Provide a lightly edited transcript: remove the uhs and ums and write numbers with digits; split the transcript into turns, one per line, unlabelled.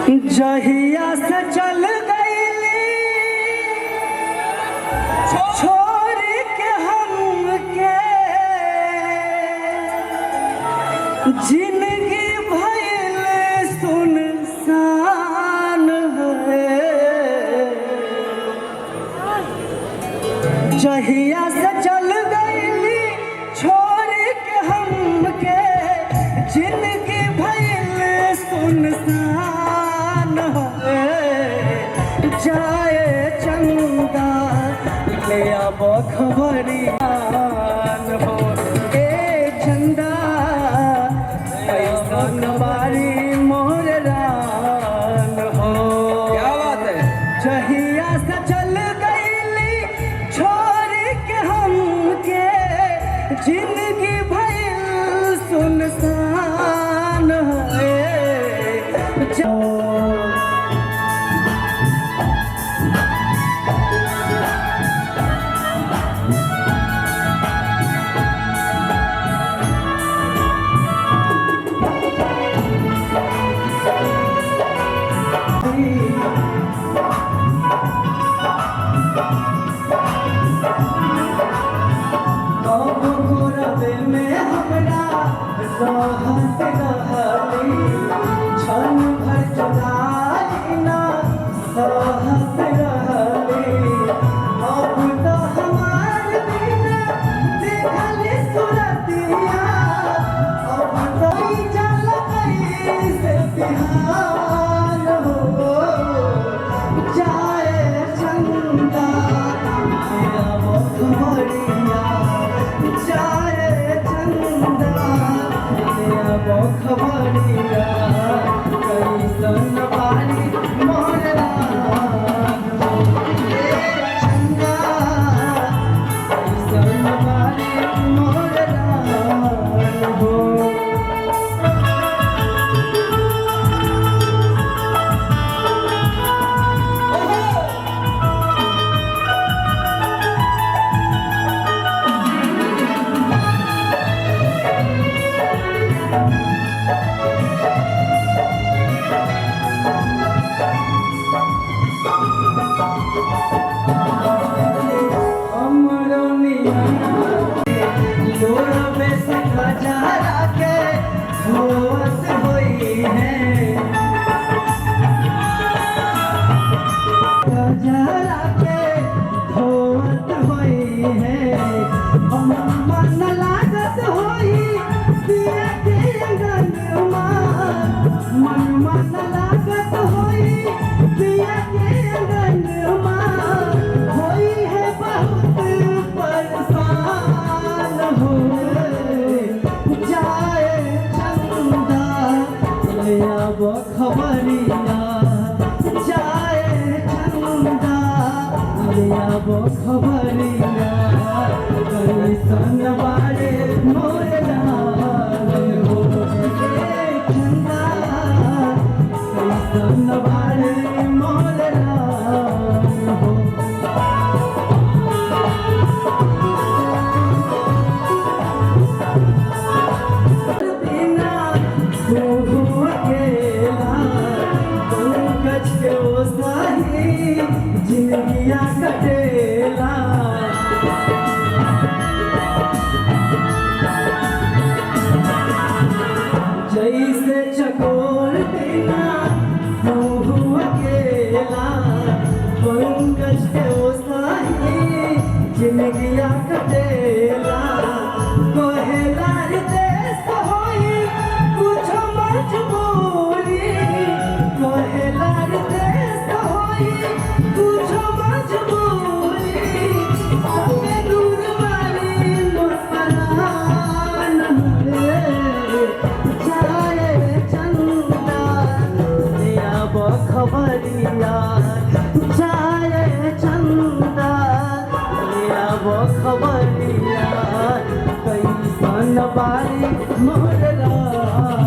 जहिया से चल गईली छोड़ के हमके जिंदगी भइल सुनसान है। जहिया से चल गईली छोड़ के हमके जिंदगी भइल सुनसान है। जाए चंदा ले अब खबरियान हो ए चंदा ऐसन बारी मोर रान हो।
क्या बात है।
जहिया से चल गईली छोड़ के हमके जिंदगी भइल सुनसान है। रहत रहली क्षण भर जुदाई ना सहत रहली। अब तो हमार बिना देखली सुरतिया अब तो चल कैसे बिहान हो। जाए चंदा अब खबरिया जाए चंदा खबरिया कैसन बारी मोर रान हो। चंदा कैसन बारी मोर रान हो। खबरिया जाए चंदा अब खबरिया कैसन बारे मोर रान हो। चंदा कैसन बारे मोर रान हो। जिंदगिया कटेला जैसे चकोर बिना अकेला पंकज के ओसाही जिंदगिया कटेला। कहेला देश होई कुछ मजबूरी कहेला देश होई कुछ मजबूरी हमें दूर वाली मुस्कान है। जाए चंदा अब खबरिया जाए चंदा अब खबरिया कैसन बारी मोर रान